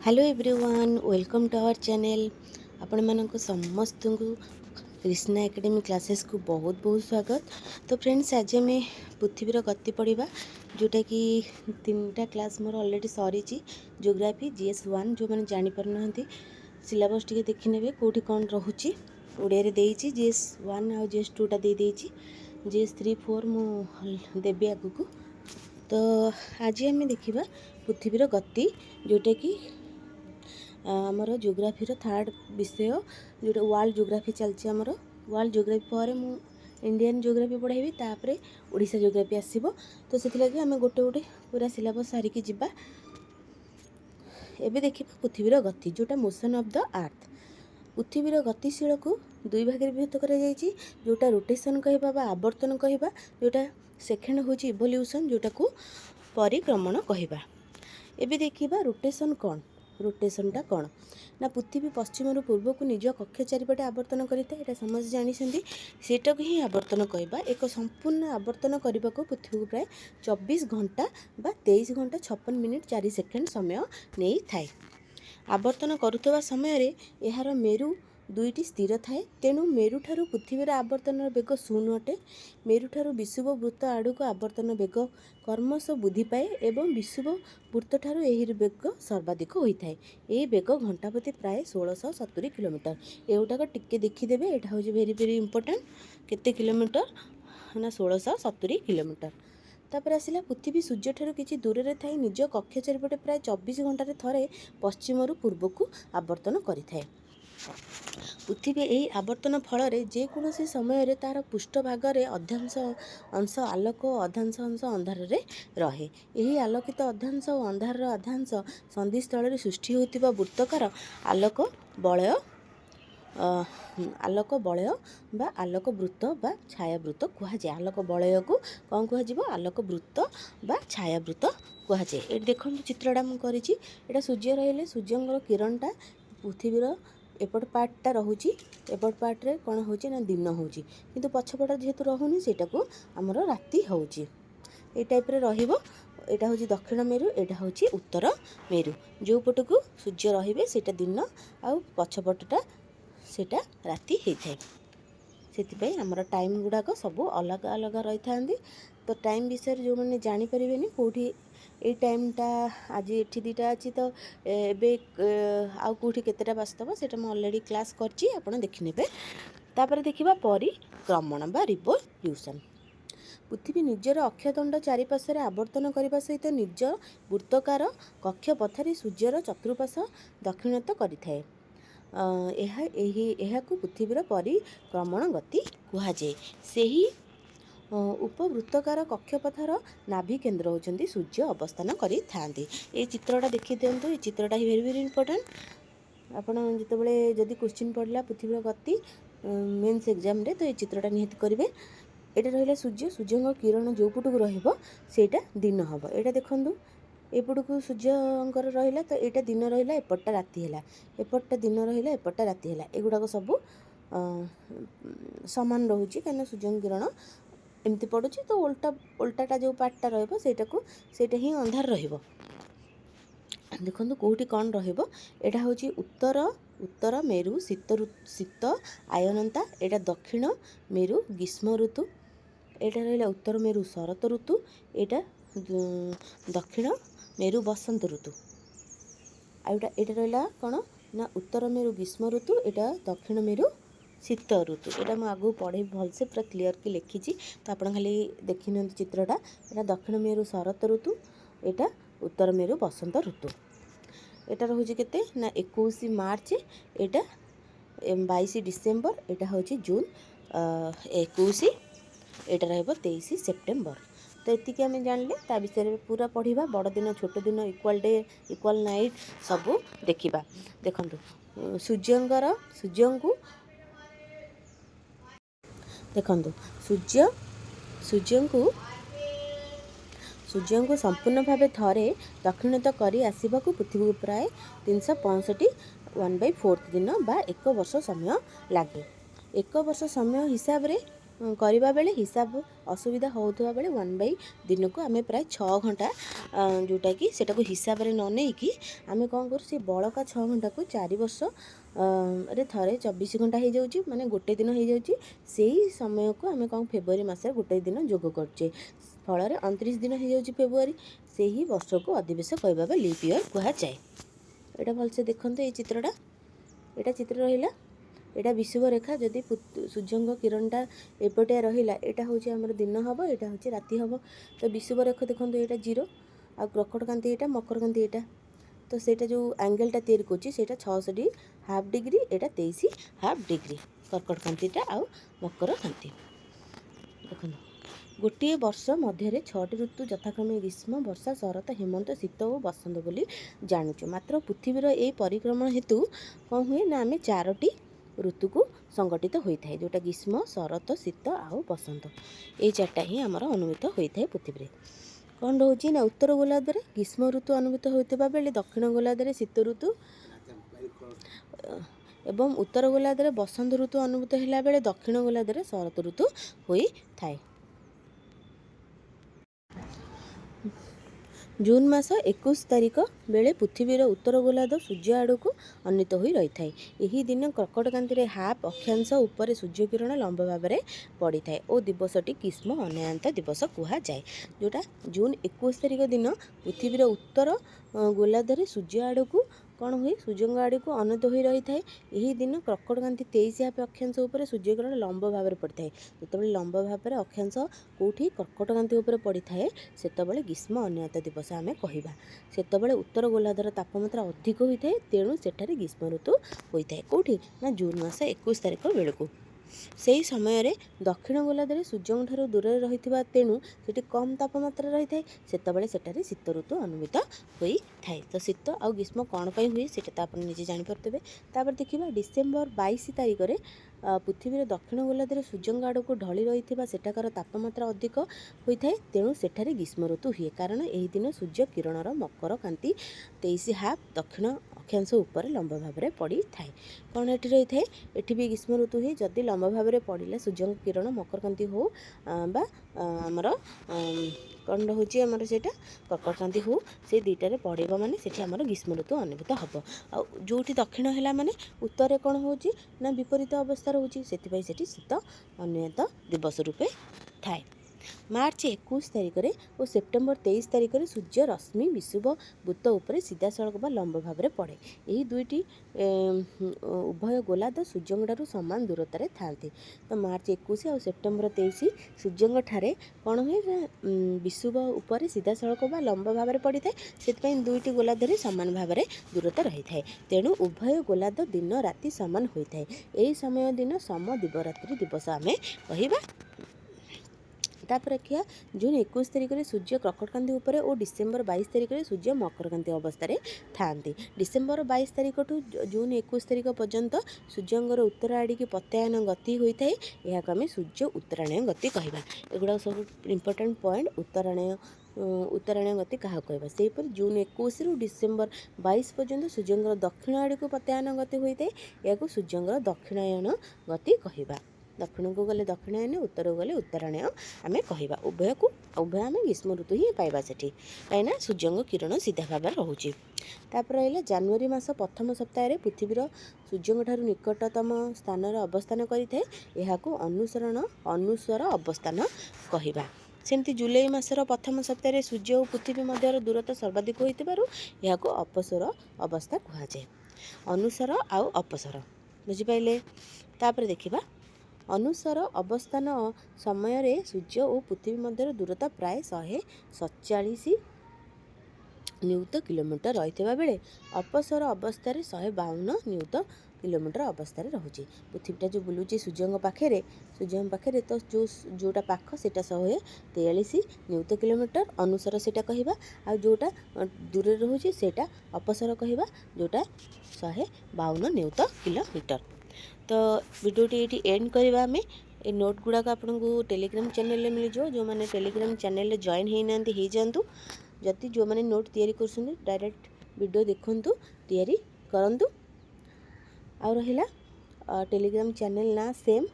Hello everyone welcome to our channel. आपण मानक समस्त को कृष्णा एकेडमी क्लासेस को बहुत बहुत स्वागत। तो फ्रेंड्स आज आम पृथ्वीर गति पढ़ा जोटा कि 3टा क्लास मोर ऑलरेडी सरी जियोग्राफी GS1 जो मैंने जापर ना सिलेबस टी देखने कौटी कौन रोचे ओडिया देती GS1 आ GS2 टा GS3 4 मु देवी आगु को। तो आज आम देखा पृथ्वीर गति जोटा कि आमर जियोग्राफीर थर्ड विषय जोटा वर्ल्ड जियोग्राफी चलती आमर वर्ल्ड जियोग्राफी पर मु इंडियन जियोग्राफी पढ़ाइबी तापर ओडिशा जियोग्राफी आसीबो। तो से आम गोटे गोटे पूरा सिलेबस सारिकी जिबा। एबे देखिबा पृथ्वीर गति जोटा मोशन ऑफ द अर्थ। पृथ्वीर गतिशील को दुई भाग में विभक्त करा जायछि जोटा रोटेशन कहबा बा आवर्तन कहबा जोटा सेकेंड होछि इवोल्यूशन जोटा को परिक्रमण कहबा। एबे देखिबा रोटेशन कौन रोटेशनटा कौन ना पृथ्वी पश्चिम पूर्व को निज कक्ष चारिपटे आवर्तन करें समस्त जानी सेटा को ही आवर्तन कहबा। एक संपूर्ण आवर्तन करने को पृथ्वी को प्राय 24 घंटा बा 23 घंटा 56 मिनिट 4 सेकेंड समय नहीं थाए। आवर्तन करुवा समय यार मेरु दुईटी स्थिर थाए तेणु मेरु ठारू पृथ्वीर आवर्तन बेग 0 अटे। मेरु ठारू विषुव वृत्त आड़ को आवर्तन बेग क्रमश वृद्धि पाए एवं विषुव वृत्त ठारू एही बेग सर्वाधिक होता है। यही बेग घंटा प्रति प्राय 1670 किलोमीटर। एगुटाक टिके देखीदे यहाँ हूँ भेरी भेरी इंपोर्टेंट केते किलोमीटर ना 1670 किलोमीटर। तापर आसला पृथ्वी सूर्य ठारू किछि दूर रे थाई निज कक्ष चारिपटे प्राय 24 घंटे थरे पश्चिम पूर्व को आवर्तन करिथाए। पृथ्वी यही आवर्तन फल जेकोसी समय तार पृष्ठभाग अध्यांश अंश आलोक अध्यांश अंश अंधार रहे। यही आलोकित अध्यांश और अंधार अध्यांश संधिस्थल सृष्टि होता वृत्तकार आलोक बलय बा आलोक वृत्त बा छायावृत्त कहुए। आलोक बलय को कौन कह आलोक वृत्त बा छायावृत्त कहुए। ये देखो चित्रटा मुझे सूर्य रही सूर्यर किरणटा पृथ्वीर एपट पार्टा रोचे एपट पार्ट्रे कौन हो दिन होची किंतु पछपट जेहेतु रोनी सेटा को आमर राति होची ए टाइप रे रहिबो। एटा होची दक्षिण मेरु एटा होची उत्तर मेरु। जो पट को सूर्य रहिबे सेटा दिन आ पछपटटा सेटा राति होता है। से आमर टाइम गुड़ाक सब अलग अलग रही था। तो टाइम विषय जो मैंने जानीपर कौटी ये टाइमटा आज ये दुटा अच्छी तो ए आउ कौटी केतेटा बास्तव से अलरेडी क्लास कर देखने। तापर देखा परिक्रमण बा रिवोल्यूशन। पृथ्वी निजर अक्षदंड चारिपार्श्व आवर्तन करने सहित निज वृत्तकार कक्ष पथारी सूर्यर चतुर्पाश दक्षिणत करिथाए। पृथ्वीर परिक्रमण गति कहुए। से ही उपवृत्तकार कक्षपथर नाभि केन्द्र होती सूर्य अवस्थान करि थांती। ये चित्रटा देखी दिंतु। ये चित्रटा ही भेरी भेरी इंपोर्टेंट। आपड़ जिते जदि क्वेश्चन पड़ला पृथ्वीर गति मेन्स एग्जाम रे तो ये चित्रटा निहाती करेंगे। यहाँ रहा सूर्य सूर्य किरण जो पट को रहीटा दिन हम। यहाँ देखूँ एपट को सूर्यंकर रहा तो यहाँ दिन रहा एपटा राति है एपटा दिन रहा एपटा राति है। एगुड़ाक सब सामान रोचे कहीं सूर्य किरण एमती पड़ू तो उल्टाटा जो पार्टा रहीटा ही अंधार रहिबो। देखो कौटी कौन रहा हूँ उत्तर मेरु शीत आयनता यहाँ दक्षिण मेरु ग्रीष्म ऋतु यहाँ रहा उत्तर मेरु शरत ऋतु यहाँ दक्षिण मेरु बसंत ऋतु यहाँ रहा कौन ना उत्तर मेरु ग्रीष्म ऋतु यहाँ दक्षिण मेरु शीत ऋतु। यहाँ मुझे आगू पढ़े भलसे पूरा क्लीयर की लिखी तो आप खाली देखी नि चित्रटा। यहाँ दक्षिण मेरु शरत ऋतु यहाँ उत्तर मेरु बसंत ऋतु। यहाँ रोचे के ना 21 मार्च यहाँ 22 डिसेम्बर यहाँ हूँ जून 21 यहाँ र23 सेप्टेम्बर। तो ये आम जानले ता विषय पूरा पढ़ा बड़ दिन छोट दिन इक्वाल डे इक्वाल नाइट सबू देखा। देखो सूर्य को देखो सूर्य को संपूर्ण भाव थे दक्षिणत कर आसवा पृथ्वी को प्राय 365 1/4 दिन बा 1 वर्ष समय लगे। 1 वर्ष समय हिसाब रे କରିବା ବେଳେ ହିସାବ ଅସୁବିଧା ହେଉଥିବା ବେଳେ 1/, ଦିନକୁ ଆମେ ପ୍ରାୟ 6 ଘଣ୍ଟା ଯେଉଁଟାକି ସେଟାକୁ ହିସାବରେ ନ ନେଇକି ଆମେ କ'ଣ କରୁ, ସେ ବଳକା 6 ଘଣ୍ଟାକୁ 4 ବର୍ଷ ରେ ଥରେ 24 ଘଣ୍ଟା ହେଇଯାଉଛି, ମାନେ ଗୋଟେ ଦିନ ହେଇଯାଉଛି। ସେଇ ସମୟକୁ ଆମେ କ'ଣ ଫେବୃଆରୀ ମାସରେ ଗୋଟେ ଦିନ ଯୋଗ କରୁଛେ, ଫଳରେ 29 ଦିନ ହେଇଯାଉଛି ଫେବୃଆରୀ। ସେହି ବର୍ଷକୁ ଅଧିବେଶ କହିବା ବା ଲିପ୍ ଇୟର୍ କୁହାଯାଏ। ଏଇଟା ଭଲସେ ଦେଖନ୍ତୁ ଏଇ ଚିତ୍ରଟା, ଏଇଟା ଚିତ୍ର ରହିଲା, ଏଇଟା ବିଷୁବ ରେଖା। ଯଦି ସୂର୍ଯ୍ୟଙ୍କ କିରଣଟା ଏପଟିଆ ରହିଲା, ଏଇଟା ହେଉଛି ଆମର ଦିନ ହେବ, ଏଇଟା ହେଉଛି ରାତି ହେବ। ତ ବିଷୁବ ରେଖା ଦେଖନ୍ତୁ, ଏଇଟା 0, ଆଉ କର୍କଟକାନ୍ତି ଏଇଟା, ମକରକାନ୍ତି ଏଇଟା। ତ ସେଇଟା ଯେଉଁ ଆଙ୍ଗେଲଟା ତିଆରି କରୁଛି ସେଇଟା 66.5 ଡିଗ୍ରୀ, ଏଇଟା 23.5 ଡିଗ୍ରୀ, କର୍କଟକାନ୍ତିଟା ଆଉ ମକରକାନ୍ତି। ଦେଖନ୍ତୁ, ଗୋଟିଏ ବର୍ଷ ମଧ୍ୟରେ 6ଟି ଋତୁ ଯଥାକ୍ରମେ ଗ୍ରୀଷ୍ମ, ବର୍ଷା, ଶରତ, ହେମନ୍ତ, ଶୀତ ଓ ବସନ୍ତ ବୋଲି ଜାଣୁଛୁ। ମାତ୍ର ପୃଥିବୀର ଏହି ପରିକ୍ରମଣ ହେତୁ କ'ଣ ହୁଏ ନା, ଆମେ 4ଟି ଋତୁକୁ ସଂଗଠିତ ହୋଇଥାଏ, ଯେଉଁଟା ଗ୍ରୀଷ୍ମ, ଶରତ, ଶୀତ ଆଉ ବସନ୍ତ। ଏଇ 4ଟା ହିଁ ଆମର ଅନୁଭୂତ ହୋଇଥାଏ ପୃଥିବୀରେ। କ'ଣ ରହୁଛି ନା, ଉତ୍ତର ଗୋଲାର୍ଦ୍ଧରେ ଗ୍ରୀଷ୍ମ ଋତୁ ଅନୁଭୂତ ହେଉଥିବା ବେଳେ ଦକ୍ଷିଣ ଗୋଲାର୍ଦ୍ଧରେ ଶୀତ ଋତୁ ଏବଂ ଉତ୍ତର ଗୋଲାର୍ଦ୍ଧରେ ବସନ୍ତ ଋତୁ ଅନୁଭୂତ ହେଲା ବେଳେ ଦକ୍ଷିଣ ଗୋଲାର୍ଦ୍ଧରେ ଶରତ ଋତୁ ହୋଇଥାଏ। ଜୁନ୍ ମାସ 21 ତାରିଖ ବେଳେ ପୃଥିବୀର ଉତ୍ତର ଗୋଲାର୍ଦ୍ଧ ସୂର୍ଯ୍ୟ ଆଡ଼କୁ ଅନ୍ୱିତ ହୋଇ ରହିଥାଏ। ଏହି ଦିନ କର୍କଟକାନ୍ତିରେ ହାଫ୍ ଅକ୍ଷାଂଶ ଉପରେ ସୂର୍ଯ୍ୟକିରଣ ଲମ୍ବ ଭାବରେ ପଡ଼ିଥାଏ ଓ ଦିବସଟି ଗ୍ରୀଷ୍ମ ଅନୟନ୍ତ ଦିବସ କୁହାଯାଏ। ଯେଉଁଟା ଜୁନ୍ 21 ତାରିଖ ଦିନ ପୃଥିବୀର ଉତ୍ତର ଗୋଲାର୍ଦ୍ଧରେ ସୂର୍ଯ୍ୟ ଆଡ଼କୁ କ'ଣ ହୁଏ, ସୂର୍ଯ୍ୟଙ୍କ ଆଡ଼କୁ ଅନତ ହୋଇ ରହିଥାଏ। ଏହି ଦିନ କର୍କଟକାନ୍ତି 23.5 ଅକ୍ଷାଂଶ ଉପରେ ସୂର୍ଯ୍ୟକିରଣ ଲମ୍ବ ଭାବରେ ପଡ଼ିଥାଏ। ଯେତେବେଳେ ଲମ୍ବ ଭାବରେ ଅକ୍ଷାଂଶ କେଉଁଠି କର୍କଟକାନ୍ତି ଉପରେ ପଡ଼ିଥାଏ, ସେତେବେଳେ ଗ୍ରୀଷ୍ମ ଅନୟନ୍ତ ଦିବସ ଆମେ କହିବା। ସେତେବେଳେ ଉତ୍ତର ଗୋଲାର୍ଦ୍ଧର ତାପମାତ୍ରା ଅଧିକ ହୋଇଥାଏ, ତେଣୁ ସେଠାରେ ଗ୍ରୀଷ୍ମ ଋତୁ ହୋଇଥାଏ। କେଉଁଠି ନା, ଜୁନ୍ ମାସ 21 ତାରିଖ ବେଳକୁ। ସେହି ସମୟରେ ଦକ୍ଷିଣ ଗୋଲାର୍ଦ୍ଧରେ ସୂର୍ଯ୍ୟଙ୍କଠାରୁ ଦୂରରେ ରହିଥିବା, ତେଣୁ ସେଠି କମ୍ ତାପମାତ୍ରା ରହିଥାଏ, ସେତେବେଳେ ସେଠାରେ ଶୀତ ଋତୁ ଅନୁଭୂତ ହୋଇଥାଏ। ତ ଶୀତ ଆଉ ଗ୍ରୀଷ୍ମ କ'ଣ ପାଇଁ ହୁଏ ସେଇଟା ତ ଆପଣ ନିଜେ ଜାଣିପାରୁଥିବେ। ତାପରେ ଦେଖିବା, ଡିସେମ୍ବର 22 ତାରିଖରେ ପୃଥିବୀର ଦକ୍ଷିଣ ଗୋଲାର୍ଦ୍ଧରେ ସୂର୍ଯ୍ୟଙ୍କ ଆଡ଼କୁ ଢଳି ରହିଥିବା ସେଠାକାର ତାପମାତ୍ରା ଅଧିକ ହୋଇଥାଏ, ତେଣୁ ସେଠାରେ ଗ୍ରୀଷ୍ମ ଋତୁ ହୁଏ। କାରଣ ଏହି ଦିନ ସୂର୍ଯ୍ୟ କିରଣର ମକରକାନ୍ତି 23.5 ଦକ୍ଷିଣ ଅକ୍ଷାଂଶ ଉପରେ ଲମ୍ବ ଭାବରେ ପଡ଼ିଥାଏ। କ'ଣ ଏଠି ରହିଥାଏ, ଏଠି ବି ଗ୍ରୀଷ୍ମ ଋତୁ ହୁଏ। ଯଦି ଲମ୍ବ ଭାବରେ ପଡ଼ିଲା ସୂର୍ଯ୍ୟଙ୍କ କିରଣ ମକରକାନ୍ତି ହଉ ବା ଆମର କ'ଣ ରହୁଛି ଆମର ସେଇଟା କର୍କଟକାନ୍ତି ହଉ, ସେ ଦୁଇଟାରେ ପଡ଼ିବ ମାନେ ସେଠି ଆମର ଗ୍ରୀଷ୍ମ ଋତୁ ଅନୁଭୂତ ହେବ। ଆଉ ଯେଉଁଠି ଦକ୍ଷିଣ ହେଲା ମାନେ ଉତ୍ତରରେ କ'ଣ ହେଉଛି ନା, ବିପରୀତ ଅବସ୍ଥା ରହୁଛି, ସେଥିପାଇଁ ସେଠି ଶୀତ ଅନୟନ୍ତ ଦିବସ ରୂପେ ଥାଏ। ମାର୍ଚ୍ଚ 21 ତାରିଖରେ ଓ ସେପ୍ଟେମ୍ବର 23 ତାରିଖରେ ସୂର୍ଯ୍ୟ ରଶ୍ମି ବିଷୁବ ବୃତ୍ତ ଉପରେ ସିଧାସଳଖ ବା ଲମ୍ବ ଭାବରେ ପଡ଼େ। ଏହି ଦୁଇଟି ଉଭୟ ଗୋଲାର୍ଦ୍ଧ ସୂର୍ଯ୍ୟଙ୍କଠାରୁ ସମାନ ଦୂରତାରେ ଥାନ୍ତି। ତ ମାର୍ଚ୍ଚ 21 ଆଉ ସେପ୍ଟେମ୍ବର 23 ସୂର୍ଯ୍ୟଙ୍କଠାରେ କ'ଣ ହୁଏ, ବିଷୁବ ଉପରେ ସିଧାସଳଖ ବା ଲମ୍ବ ଭାବରେ ପଡ଼ିଥାଏ, ସେଥିପାଇଁ ଦୁଇଟି ଗୋଲାର୍ଦ୍ଧରେ ସମାନ ଭାବରେ ଦୂରତା ରହିଥାଏ। ତେଣୁ ଉଭୟ ଗୋଲାର୍ଦ୍ଧ ଦିନ ରାତି ସମାନ ହୋଇଥାଏ। ଏହି ସମୟ ଦିନ ସମଦିବରାତ୍ରି ଦିବସ ଆମେ କହିବା। ତାପରେ ଦେଖିବା, ଜୁନ୍ 21 ତାରିଖରେ ସୂର୍ଯ୍ୟ କର୍କଟକାନ୍ତି ଉପରେ ଓ ଡିସେମ୍ବର 22 ତାରିଖରେ ସୂର୍ଯ୍ୟ ମକରକାନ୍ତି ଅବସ୍ଥାରେ ଥାଆନ୍ତି। ଡିସେମ୍ବର 22 ତାରିଖଠୁ ଜୁନ୍ 21 ତାରିଖ ପର୍ଯ୍ୟନ୍ତ ସୂର୍ଯ୍ୟଙ୍କର ଉତ୍ତର ଆଡ଼ିକି ପ୍ରତ୍ୟାୟନ ଗତି ହୋଇଥାଏ। ଏହାକୁ ଆମେ ସୂର୍ଯ୍ୟ ଉତ୍ତରାୟଣ ଗତି କହିବା। ଏଗୁଡ଼ାକ ସବୁ ଇମ୍ପୋର୍ଟାଣ୍ଟ ପଏଣ୍ଟ। ଉତ୍ତରାୟଣ ଗତି କାହାକୁ କହିବା। ସେହିପରି ଜୁନ୍ 21ରୁ ଡିସେମ୍ବର 22 ପର୍ଯ୍ୟନ୍ତ ସୂର୍ଯ୍ୟଙ୍କର ଦକ୍ଷିଣ ଆଡ଼କୁ ପ୍ରତ୍ୟାୟନ ଗତି ହୋଇଥାଏ। ଏହାକୁ ସୂର୍ଯ୍ୟଙ୍କର ଦକ୍ଷିଣାୟନ ଗତି କହିବା। ଦକ୍ଷିଣକୁ ଗଲେ ଦକ୍ଷିଣାୟନ, ଉତ୍ତରକୁ ଗଲେ ଉତ୍ତରାୟଣ ଆମେ କହିବା। ଉଭୟ ଆମେ ଗ୍ରୀଷ୍ମ ଋତୁ ହିଁ ପାଇବା ସେଠି, କାହିଁକିନା ସୂର୍ଯ୍ୟଙ୍କ କିରଣ ସିଧା ଭାବରେ ରହୁଛି। ତାପରେ ରହିଲା ଜାନୁଆରୀ ମାସ ପ୍ରଥମ ସପ୍ତାହରେ ପୃଥିବୀର ସୂର୍ଯ୍ୟଙ୍କଠାରୁ ନିକଟତମ ସ୍ଥାନରେ ଅବସ୍ଥାନ କରିଥାଏ। ଏହାକୁ ଅନୁସ୍ୱର ଅବସ୍ଥାନ କହିବା। ସେମିତି ଜୁଲାଇ ମାସର ପ୍ରଥମ ସପ୍ତାହରେ ସୂର୍ଯ୍ୟ ଓ ପୃଥିବୀ ମଧ୍ୟର ଦୂରତା ସର୍ବାଧିକ ହୋଇଥିବାରୁ ଏହାକୁ ଅପସ୍ୱର ଅବସ୍ଥା କୁହାଯାଏ। ଅନୁସ୍ୱର ଆଉ ଅପସ୍ୱର ବୁଝିପାରିଲେ। ତାପରେ ଦେଖିବା, ଅନୁସ୍ୱର ଅବସ୍ଥାନ ସମୟରେ ସୂର୍ଯ୍ୟ ଓ ପୃଥିବୀ ମଧ୍ୟର ଦୂରତା ପ୍ରାୟ 147 ନିୟୁତ କିଲୋମିଟର ରହିଥିବା ବେଳେ ଅପସ୍ୱର ଅବସ୍ଥାରେ 152 ନିୟୁତ କିଲୋମିଟର ଅବସ୍ଥାରେ ରହୁଛି। ପୃଥିବୀଟା ଯେଉଁ ବୁଲୁଛି ସୂର୍ଯ୍ୟଙ୍କ ପାଖରେ ତ ଯେଉଁଟା ପାଖ ସେଇଟା 143 ନିୟୁତ କିଲୋମିଟର ଅନୁସାର ସେଇଟା କହିବା। ଆଉ ଯେଉଁଟା ଦୂରରେ ରହୁଛି ସେଇଟା ଅପସ୍ୱର କହିବା, ଯେଉଁଟା 152 ନିୟୁତ କିଲୋମିଟର। ତ ଭିଡ଼ିଓଟି ଏଇଠି ଏଣ୍ଡ କରିବା ଆମେ। ଏ ନୋଟ୍ ଗୁଡ଼ାକ ଆପଣଙ୍କୁ ଟେଲିଗ୍ରାମ ଚ୍ୟାନେଲରେ ମିଳିଯିବ। ଯେଉଁମାନେ ଟେଲିଗ୍ରାମ ଚ୍ୟାନେଲରେ ଜଏନ୍ ହେଇନାହାନ୍ତି ହେଇଯାଆନ୍ତୁ। ଯଦି ଯେଉଁମାନେ ନୋଟ୍ ତିଆରି କରୁଛନ୍ତି ଡାଇରେକ୍ଟ ଭିଡ଼ିଓ ଦେଖନ୍ତୁ, ତିଆରି କରନ୍ତୁ। ଆଉ ରହିଲା ଟେଲିଗ୍ରାମ ଚ୍ୟାନେଲ ନାଁ ସେମ୍,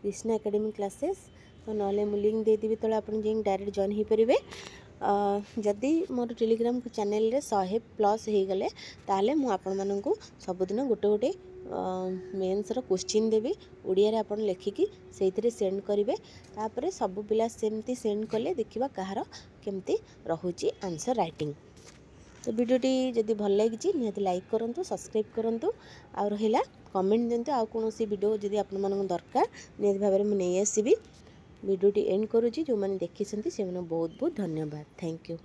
कृष्णा एकेडमी क्लासेस तो ना लिंक देदेवी तले आप डायरेक्ट जॉइन हो पारे। जदि मोर टेलीग्राम चैनल रे 100+ हो गले ताले मु आपण माननकु सबुदिन गोटे गोटे मेन्स रो क्वेश्चन देवी ओडिया रे आपण लिखिकी सेइथिरे सेंड करेंगे। तापर सब पिला सेमती सेंड कले देखिबा कहार केमती रहुची आंसर राइटिंग। तो वीडियोटी जदि भल लगी निहाती लाइक करूँ, सब्सक्राइब करूँ, आ रहा कमेंट दिंतु। आ कौन वीडियो जदि आपण मानक दरकार निहाती भाव में नहीं आसबि। वीडियोटी एंड करुँची जो मैंने देखी से बहुत बहुत धन्यवाद। Thank you.